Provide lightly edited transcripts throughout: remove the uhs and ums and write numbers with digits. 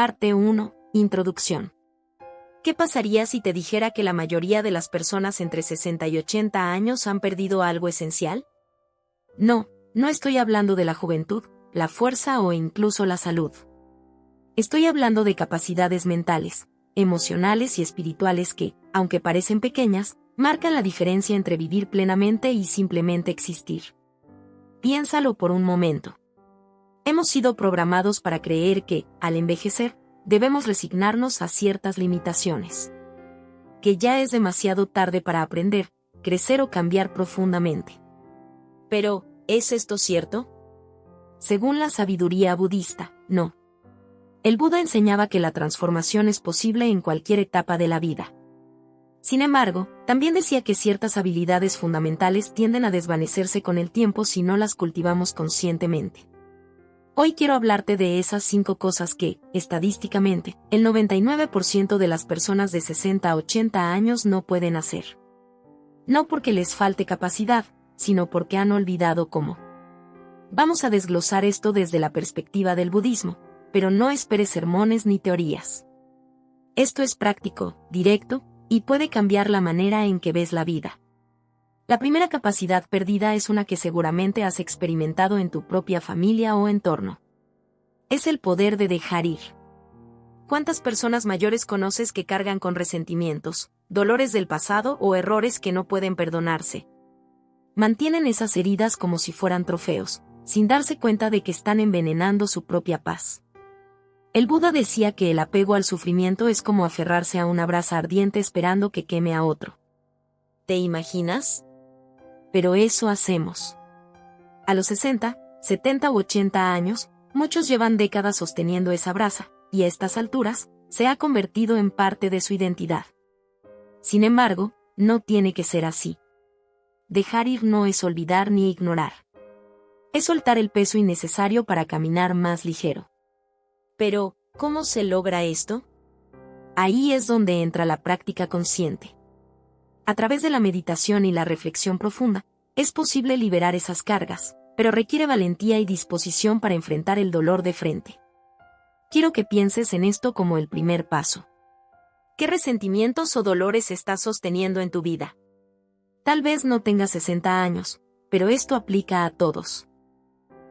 Parte 1. Introducción. ¿Qué pasaría si te dijera que la mayoría de las personas entre 60 y 80 años han perdido algo esencial? No estoy hablando de la juventud, la fuerza o incluso la salud. Estoy hablando de capacidades mentales, emocionales y espirituales que, aunque parecen pequeñas, marcan la diferencia entre vivir plenamente y simplemente existir. Piénsalo por un momento. Hemos sido programados para creer que, al envejecer, debemos resignarnos a ciertas limitaciones. Que ya es demasiado tarde para aprender, crecer o cambiar profundamente. Pero, ¿es esto cierto? Según la sabiduría budista, no. El Buda enseñaba que la transformación es posible en cualquier etapa de la vida. Sin embargo, también decía que ciertas habilidades fundamentales tienden a desvanecerse con el tiempo si no las cultivamos conscientemente. Hoy quiero hablarte de esas 5 cosas que, estadísticamente, el 99% de las personas de 60 a 80 años no pueden hacer. No porque les falte capacidad, sino porque han olvidado cómo. Vamos a desglosar esto desde la perspectiva del budismo, pero no esperes sermones ni teorías. Esto es práctico, directo, y puede cambiar la manera en que ves la vida. La primera capacidad perdida es una que seguramente has experimentado en tu propia familia o entorno. Es el poder de dejar ir. ¿Cuántas personas mayores conoces que cargan con resentimientos, dolores del pasado o errores que no pueden perdonarse? Mantienen esas heridas como si fueran trofeos, sin darse cuenta de que están envenenando su propia paz. El Buda decía que el apego al sufrimiento es como aferrarse a una brasa ardiente esperando que queme a otro. ¿Te imaginas? Pero eso hacemos. A los 60, 70 u 80 años, muchos llevan décadas sosteniendo esa brasa, y a estas alturas, se ha convertido en parte de su identidad. Sin embargo, no tiene que ser así. Dejar ir no es olvidar ni ignorar. Es soltar el peso innecesario para caminar más ligero. Pero, ¿cómo se logra esto? Ahí es donde entra la práctica consciente. A través de la meditación y la reflexión profunda, es posible liberar esas cargas, pero requiere valentía y disposición para enfrentar el dolor de frente. Quiero que pienses en esto como el primer paso. ¿Qué resentimientos o dolores estás sosteniendo en tu vida? Tal vez no tengas 60 años, pero esto aplica a todos.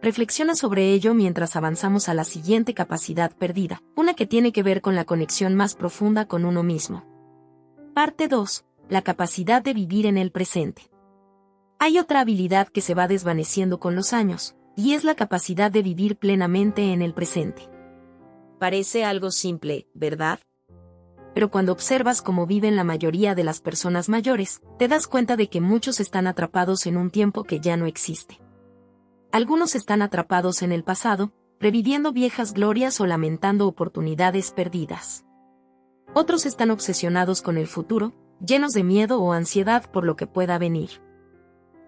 Reflexiona sobre ello mientras avanzamos a la siguiente capacidad perdida, una que tiene que ver con la conexión más profunda con uno mismo. Parte 2. La capacidad de vivir en el presente. Hay otra habilidad que se va desvaneciendo con los años, y es la capacidad de vivir plenamente en el presente. Parece algo simple, ¿verdad? Pero cuando observas cómo viven la mayoría de las personas mayores, te das cuenta de que muchos están atrapados en un tiempo que ya no existe. Algunos están atrapados en el pasado, reviviendo viejas glorias o lamentando oportunidades perdidas. Otros están obsesionados con el futuro, llenos de miedo o ansiedad por lo que pueda venir.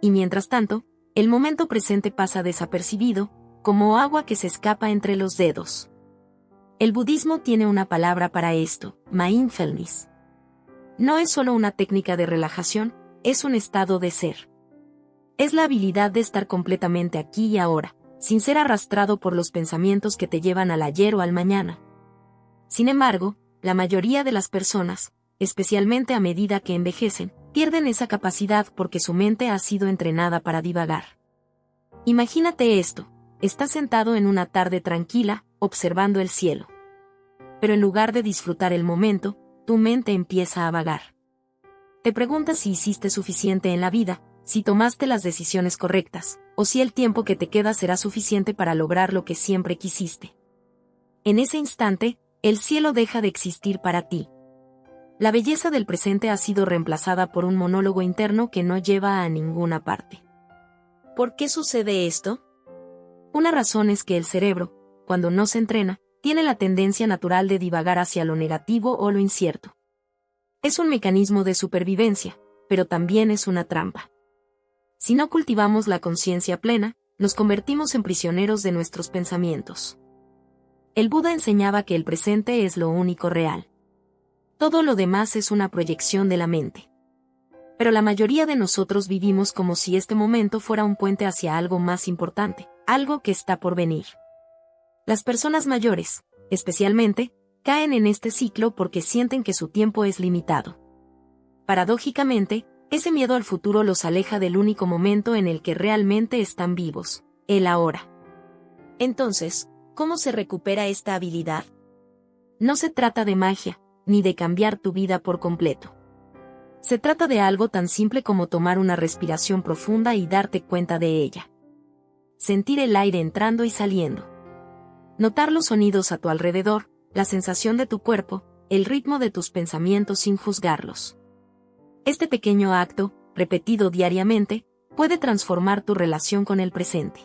Y mientras tanto, el momento presente pasa desapercibido, como agua que se escapa entre los dedos. El budismo tiene una palabra para esto, mindfulness. No es solo una técnica de relajación, es un estado de ser. Es la habilidad de estar completamente aquí y ahora, sin ser arrastrado por los pensamientos que te llevan al ayer o al mañana. Sin embargo, la mayoría de las personas, especialmente a medida que envejecen, pierden esa capacidad porque su mente ha sido entrenada para divagar. Imagínate esto, estás sentado en una tarde tranquila, observando el cielo. Pero en lugar de disfrutar el momento, tu mente empieza a vagar. Te preguntas si hiciste suficiente en la vida, si tomaste las decisiones correctas, o si el tiempo que te queda será suficiente para lograr lo que siempre quisiste. En ese instante, el cielo deja de existir para ti. La belleza del presente ha sido reemplazada por un monólogo interno que no lleva a ninguna parte. ¿Por qué sucede esto? Una razón es que el cerebro, cuando no se entrena, tiene la tendencia natural de divagar hacia lo negativo o lo incierto. Es un mecanismo de supervivencia, pero también es una trampa. Si no cultivamos la conciencia plena, nos convertimos en prisioneros de nuestros pensamientos. El Buda enseñaba que el presente es lo único real. Todo lo demás es una proyección de la mente. Pero la mayoría de nosotros vivimos como si este momento fuera un puente hacia algo más importante, algo que está por venir. Las personas mayores, Especialmente, caen en este ciclo porque sienten que su tiempo es limitado. Paradójicamente, ese miedo al futuro los aleja del único momento en el que realmente están vivos, el ahora. Entonces, ¿cómo se recupera esta habilidad? No se trata de magia, ni de cambiar tu vida por completo. Se trata de algo tan simple como tomar una respiración profunda y darte cuenta de ella. Sentir el aire entrando y saliendo. Notar los sonidos a tu alrededor, la sensación de tu cuerpo, el ritmo de tus pensamientos sin juzgarlos. Este pequeño acto, repetido diariamente, puede transformar tu relación con el presente.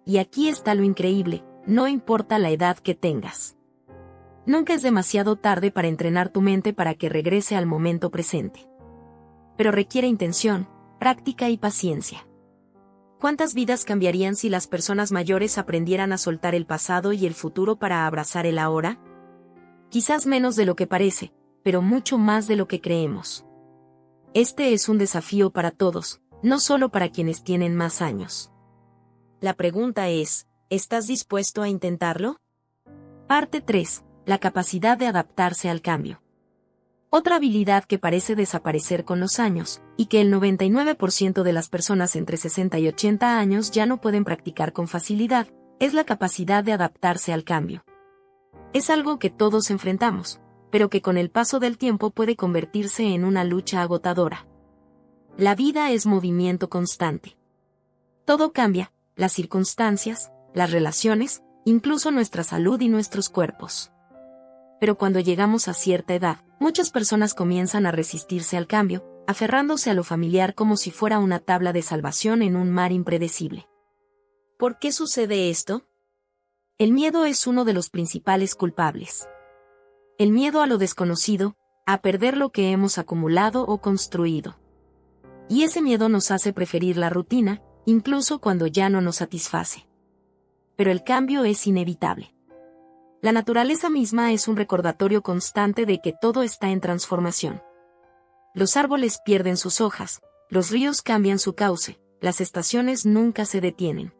Y aquí está lo increíble, no importa la edad que tengas. Nunca es demasiado tarde para entrenar tu mente para que regrese al momento presente. Pero requiere intención, práctica y paciencia. ¿Cuántas vidas cambiarían si las personas mayores aprendieran a soltar el pasado y el futuro para abrazar el ahora? Quizás menos de lo que parece, pero mucho más de lo que creemos. Este es un desafío para todos, no solo para quienes tienen más años. La pregunta es, ¿estás dispuesto a intentarlo? Parte 3. La capacidad de adaptarse al cambio. Otra habilidad que parece desaparecer con los años, y que el 99% de las personas entre 60 y 80 años ya no pueden practicar con facilidad, es la capacidad de adaptarse al cambio. Es algo que todos enfrentamos, pero que con el paso del tiempo puede convertirse en una lucha agotadora. La vida es movimiento constante. Todo cambia, las circunstancias, las relaciones, incluso nuestra salud y nuestros cuerpos. Pero cuando llegamos a cierta edad, muchas personas comienzan a resistirse al cambio, aferrándose a lo familiar como si fuera una tabla de salvación en un mar impredecible. ¿Por qué sucede esto? El miedo es uno de los principales culpables. El miedo a lo desconocido, a perder lo que hemos acumulado o construido. Y ese miedo nos hace preferir la rutina, incluso cuando ya no nos satisface. Pero el cambio es inevitable. La naturaleza misma es un recordatorio constante de que todo está en transformación. Los árboles pierden sus hojas, los ríos cambian su cauce, las estaciones nunca se detienen.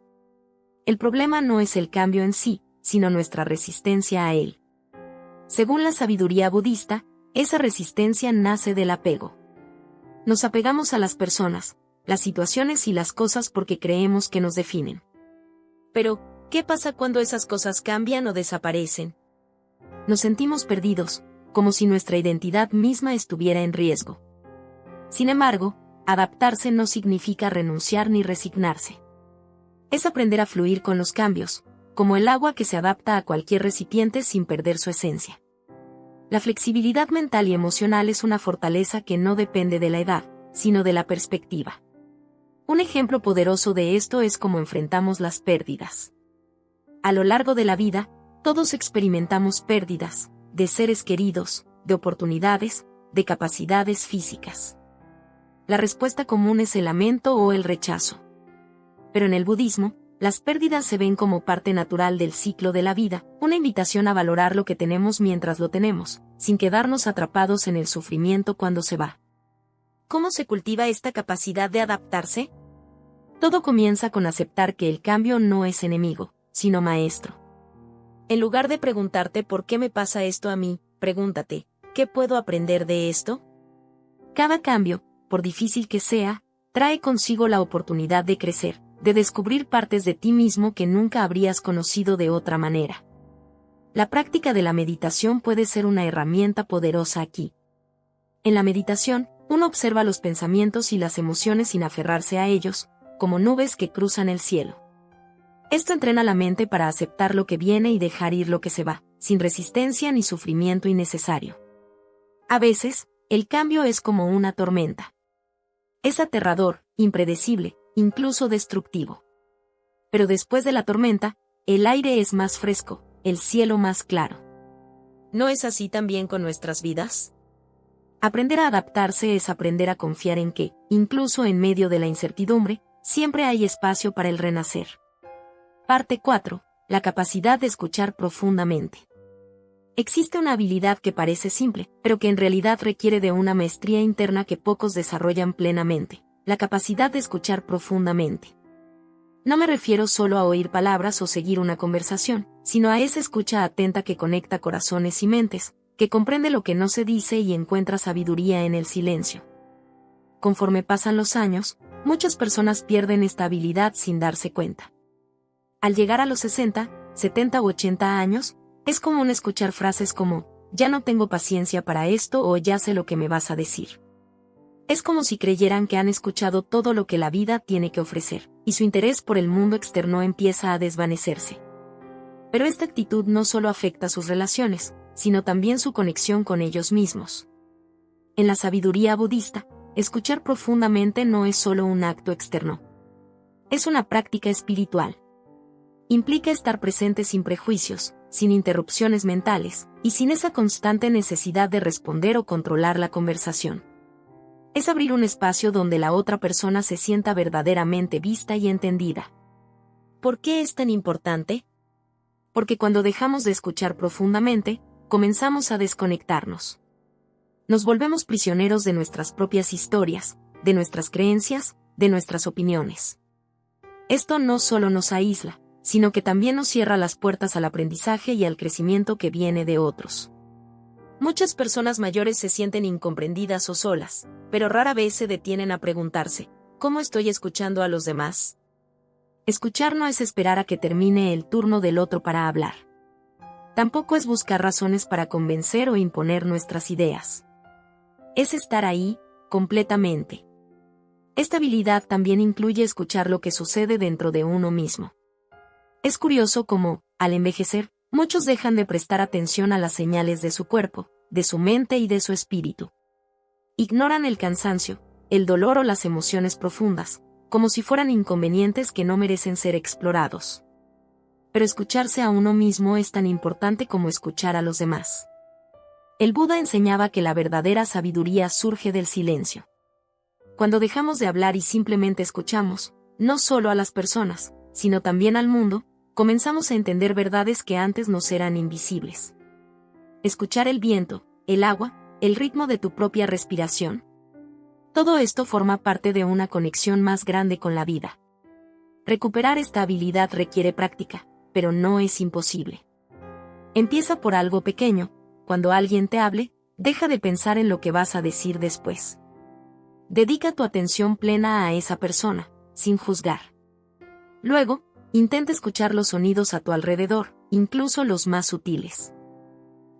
El problema no es el cambio en sí, sino nuestra resistencia a él. Según la sabiduría budista, esa resistencia nace del apego. Nos apegamos a las personas, las situaciones y las cosas porque creemos que nos definen. Pero, ¿qué pasa cuando esas cosas cambian o desaparecen? Nos sentimos perdidos, como si nuestra identidad misma estuviera en riesgo. Sin embargo, adaptarse no significa renunciar ni resignarse. Es aprender a fluir con los cambios, como el agua que se adapta a cualquier recipiente sin perder su esencia. La flexibilidad mental y emocional es una fortaleza que no depende de la edad, sino de la perspectiva. Un ejemplo poderoso de esto es cómo enfrentamos las pérdidas. A lo largo de la vida, todos experimentamos pérdidas, de seres queridos, de oportunidades, de capacidades físicas. La respuesta común es el lamento o el rechazo. Pero en el budismo, las pérdidas se ven como parte natural del ciclo de la vida, una invitación a valorar lo que tenemos mientras lo tenemos, sin quedarnos atrapados en el sufrimiento cuando se va. ¿Cómo se cultiva esta capacidad de adaptarse? Todo comienza con aceptar que el cambio no es enemigo, sino maestro. En lugar de preguntarte ¿por qué me pasa esto a mí?, pregúntate, ¿qué puedo aprender de esto? Cada cambio, por difícil que sea, trae consigo la oportunidad de crecer, de descubrir partes de ti mismo que nunca habrías conocido de otra manera. La práctica de la meditación puede ser una herramienta poderosa aquí. En la meditación, uno observa los pensamientos y las emociones sin aferrarse a ellos, como nubes que cruzan el cielo. Esto entrena la mente para aceptar lo que viene y dejar ir lo que se va, sin resistencia ni sufrimiento innecesario. A veces, el cambio es como una tormenta. Es aterrador, impredecible, incluso destructivo. Pero después de la tormenta, el aire es más fresco, el cielo más claro. ¿No es así también con nuestras vidas? Aprender a adaptarse es aprender a confiar en que, incluso en medio de la incertidumbre, siempre hay espacio para el renacer. Parte 4. La capacidad de escuchar profundamente. Existe una habilidad que parece simple, pero que en realidad requiere de una maestría interna que pocos desarrollan plenamente: la capacidad de escuchar profundamente. No me refiero solo a oír palabras o seguir una conversación, sino a esa escucha atenta que conecta corazones y mentes, que comprende lo que no se dice y encuentra sabiduría en el silencio. Conforme pasan los años, muchas personas pierden esta habilidad sin darse cuenta. Al llegar a los 60, 70 u 80 años, es común escuchar frases como, ya no tengo paciencia para esto o ya sé lo que me vas a decir. Es como si creyeran que han escuchado todo lo que la vida tiene que ofrecer, y su interés por el mundo externo empieza a desvanecerse. Pero esta actitud no solo afecta sus relaciones, sino también su conexión con ellos mismos. En la sabiduría budista, escuchar profundamente no es solo un acto externo. Es una práctica espiritual. Implica estar presente sin prejuicios, sin interrupciones mentales, y sin esa constante necesidad de responder o controlar la conversación. Es abrir un espacio donde la otra persona se sienta verdaderamente vista y entendida. ¿Por qué es tan importante? Porque cuando dejamos de escuchar profundamente, comenzamos a desconectarnos. Nos volvemos prisioneros de nuestras propias historias, de nuestras creencias, de nuestras opiniones. Esto no solo nos aísla, sino que también nos cierra las puertas al aprendizaje y al crecimiento que viene de otros. Muchas personas mayores se sienten incomprendidas o solas, pero rara vez se detienen a preguntarse, ¿cómo estoy escuchando a los demás? Escuchar no es esperar a que termine el turno del otro para hablar. Tampoco es buscar razones para convencer o imponer nuestras ideas. Es estar ahí, completamente. Esta habilidad también incluye escuchar lo que sucede dentro de uno mismo. Es curioso cómo, al envejecer, muchos dejan de prestar atención a las señales de su cuerpo, de su mente y de su espíritu. Ignoran el cansancio, el dolor o las emociones profundas, como si fueran inconvenientes que no merecen ser explorados. Pero escucharse a uno mismo es tan importante como escuchar a los demás. El Buda enseñaba que la verdadera sabiduría surge del silencio. Cuando dejamos de hablar y simplemente escuchamos, no solo a las personas, sino también al mundo, comenzamos a entender verdades que antes nos eran invisibles. Escuchar el viento, el agua, el ritmo de tu propia respiración. Todo esto forma parte de una conexión más grande con la vida. Recuperar esta habilidad requiere práctica, pero no es imposible. Empieza por algo pequeño. Cuando alguien te hable, deja de pensar en lo que vas a decir después. Dedica tu atención plena a esa persona, sin juzgar. Luego, intenta escuchar los sonidos a tu alrededor, incluso los más sutiles.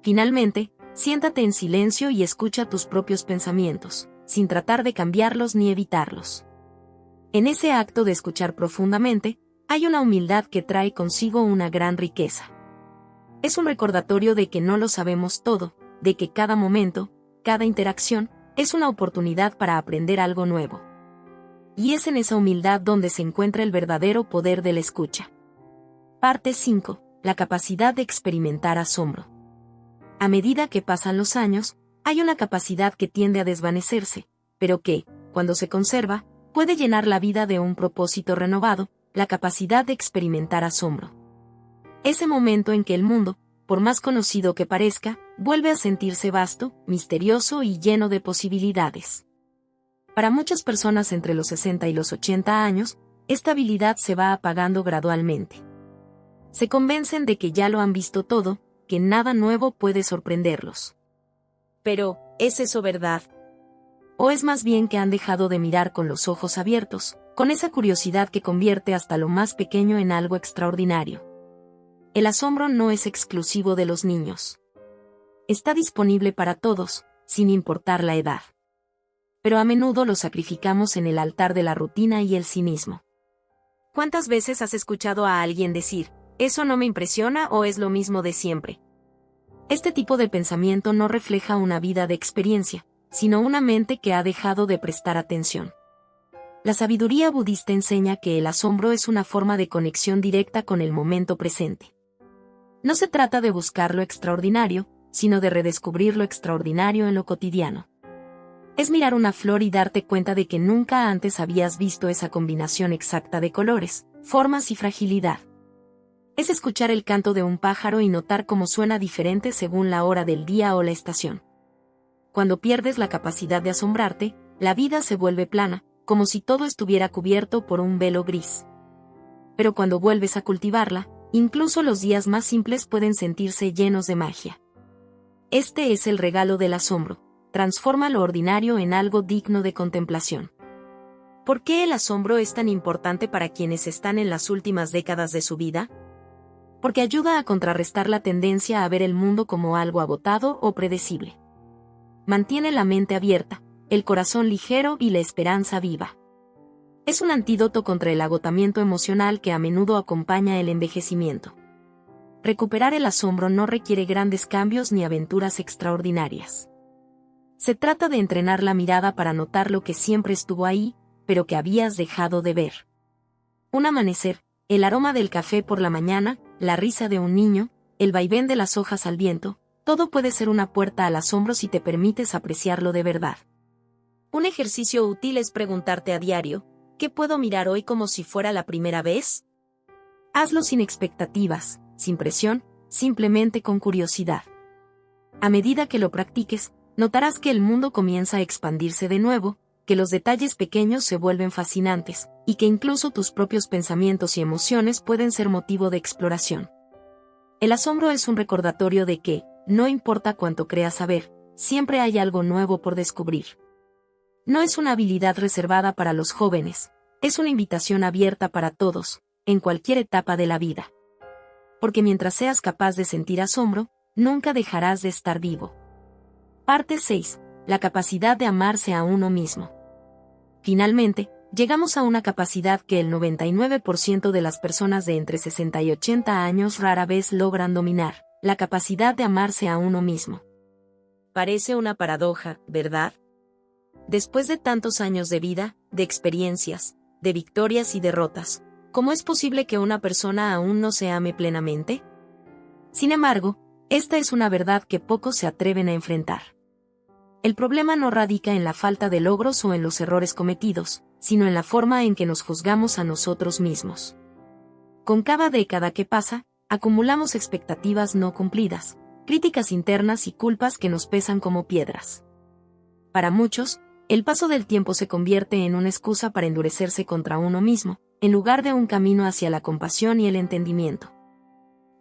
Finalmente, siéntate en silencio y escucha tus propios pensamientos, sin tratar de cambiarlos ni evitarlos. En ese acto de escuchar profundamente, hay una humildad que trae consigo una gran riqueza. Es un recordatorio de que no lo sabemos todo, de que cada momento, cada interacción, es una oportunidad para aprender algo nuevo. Y es en esa humildad donde se encuentra el verdadero poder de la escucha. Parte 5. La capacidad de experimentar asombro. A medida que pasan los años, hay una capacidad que tiende a desvanecerse, pero que, cuando se conserva, puede llenar la vida de un propósito renovado, la capacidad de experimentar asombro. Ese momento en que el mundo, por más conocido que parezca, vuelve a sentirse vasto, misterioso y lleno de posibilidades. Para muchas personas entre los 60 y los 80 años, esta habilidad se va apagando gradualmente. Se convencen de que ya lo han visto todo, que nada nuevo puede sorprenderlos. Pero, ¿es eso verdad? ¿O es más bien que han dejado de mirar con los ojos abiertos, con esa curiosidad que convierte hasta lo más pequeño en algo extraordinario? El asombro no es exclusivo de los niños. Está disponible para todos, sin importar la edad. Pero a menudo lo sacrificamos en el altar de la rutina y el cinismo. ¿Cuántas veces has escuchado a alguien decir, eso no me impresiona o es lo mismo de siempre? Este tipo de pensamiento no refleja una vida de experiencia, sino una mente que ha dejado de prestar atención. La sabiduría budista enseña que el asombro es una forma de conexión directa con el momento presente. No se trata de buscar lo extraordinario, sino de redescubrir lo extraordinario en lo cotidiano. Es mirar una flor y darte cuenta de que nunca antes habías visto esa combinación exacta de colores, formas y fragilidad. Es escuchar el canto de un pájaro y notar cómo suena diferente según la hora del día o la estación. Cuando pierdes la capacidad de asombrarte, la vida se vuelve plana, como si todo estuviera cubierto por un velo gris. Pero cuando vuelves a cultivarla, Incluso los días más simples pueden sentirse llenos de magia. Este es el regalo del asombro. Transforma lo ordinario en algo digno de contemplación. ¿Por qué el asombro es tan importante para quienes están en las últimas décadas de su vida? Porque ayuda a contrarrestar la tendencia a ver el mundo como algo agotado o predecible. Mantiene la mente abierta, el corazón ligero y la esperanza viva. Es un antídoto contra el agotamiento emocional que a menudo acompaña el envejecimiento. Recuperar el asombro no requiere grandes cambios ni aventuras extraordinarias. Se trata de entrenar la mirada para notar lo que siempre estuvo ahí, pero que habías dejado de ver. Un amanecer, el aroma del café por la mañana, la risa de un niño, el vaivén de las hojas al viento, todo puede ser una puerta al asombro si te permites apreciarlo de verdad. Un ejercicio útil es preguntarte a diario, ¿qué puedo mirar hoy como si fuera la primera vez? Hazlo sin expectativas, sin presión, simplemente con curiosidad. A medida que lo practiques, notarás que el mundo comienza a expandirse de nuevo, que los detalles pequeños se vuelven fascinantes, y que incluso tus propios pensamientos y emociones pueden ser motivo de exploración. El asombro es un recordatorio de que, no importa cuánto creas saber, siempre hay algo nuevo por descubrir. No es una habilidad reservada para los jóvenes, es una invitación abierta para todos, en cualquier etapa de la vida. Porque mientras seas capaz de sentir asombro, nunca dejarás de estar vivo. Parte 6. La capacidad de amarse a uno mismo. Finalmente, llegamos a una capacidad que el 99% de las personas de entre 60 y 80 años rara vez logran dominar, la capacidad de amarse a uno mismo. Parece una paradoja, ¿verdad? Después de tantos años de vida, de experiencias, de victorias y derrotas, ¿cómo es posible que una persona aún no se ame plenamente? Sin embargo, esta es una verdad que pocos se atreven a enfrentar. El problema no radica en la falta de logros o en los errores cometidos, sino en la forma en que nos juzgamos a nosotros mismos. Con cada década que pasa, acumulamos expectativas no cumplidas, críticas internas y culpas que nos pesan como piedras. Para muchos, el paso del tiempo se convierte en una excusa para endurecerse contra uno mismo, en lugar de un camino hacia la compasión y el entendimiento.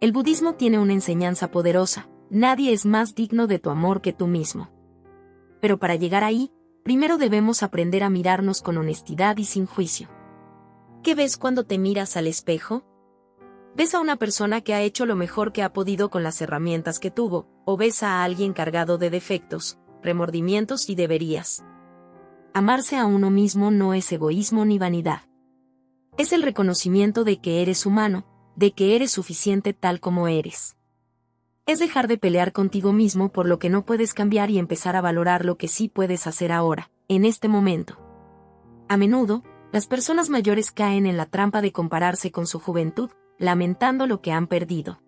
El budismo tiene una enseñanza poderosa: nadie es más digno de tu amor que tú mismo. Pero para llegar ahí, primero debemos aprender a mirarnos con honestidad y sin juicio. ¿Qué ves cuando te miras al espejo? ¿Ves a una persona que ha hecho lo mejor que ha podido con las herramientas que tuvo, o ves a alguien cargado de defectos, remordimientos y deberías? Amarse a uno mismo no es egoísmo ni vanidad. Es el reconocimiento de que eres humano, de que eres suficiente tal como eres. Es dejar de pelear contigo mismo por lo que no puedes cambiar y empezar a valorar lo que sí puedes hacer ahora, en este momento. A menudo, las personas mayores caen en la trampa de compararse con su juventud, lamentando lo que han perdido.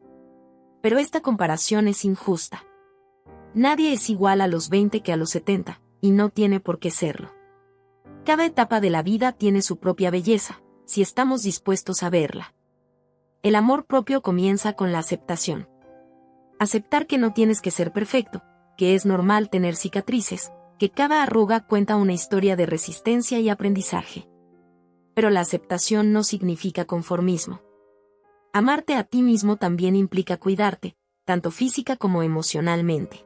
Pero esta comparación es injusta. Nadie es igual a los 20 que a los 70, y no tiene por qué serlo. Cada etapa de la vida tiene su propia belleza, si estamos dispuestos a verla. El amor propio comienza con la aceptación. Aceptar que no tienes que ser perfecto, que es normal tener cicatrices, que cada arruga cuenta una historia de resistencia y aprendizaje. Pero la aceptación no significa conformismo. Amarte a ti mismo también implica cuidarte, tanto física como emocionalmente.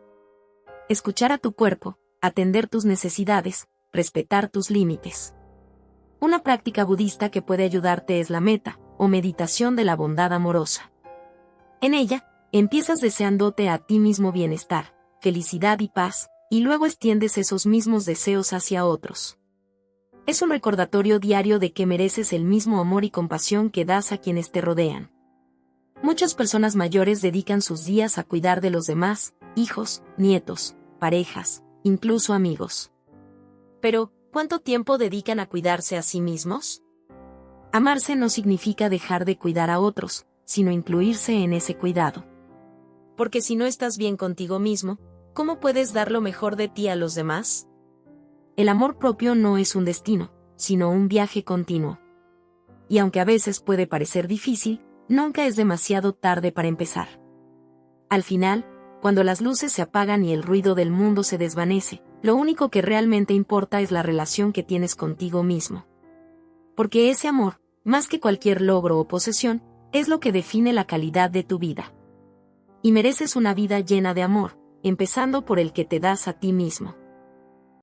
Escuchar a tu cuerpo, atender tus necesidades, respetar tus límites. Una práctica budista que puede ayudarte es la metta, o meditación de la bondad amorosa. En ella, empiezas deseándote a ti mismo bienestar, felicidad y paz, y luego extiendes esos mismos deseos hacia otros. Es un recordatorio diario de que mereces el mismo amor y compasión que das a quienes te rodean. Muchas personas mayores dedican sus días a cuidar de los demás, hijos, nietos, parejas, incluso amigos. Pero, ¿cuánto tiempo dedican a cuidarse a sí mismos? Amarse no significa dejar de cuidar a otros, sino incluirse en ese cuidado. Porque si no estás bien contigo mismo, ¿cómo puedes dar lo mejor de ti a los demás? El amor propio no es un destino, sino un viaje continuo. Y aunque a veces puede parecer difícil, nunca es demasiado tarde para empezar. Al final, cuando las luces se apagan y el ruido del mundo se desvanece, lo único que realmente importa es la relación que tienes contigo mismo. Porque ese amor, más que cualquier logro o posesión, Es lo que define la calidad de tu vida. Y mereces una vida llena de amor, empezando por el que te das a ti mismo.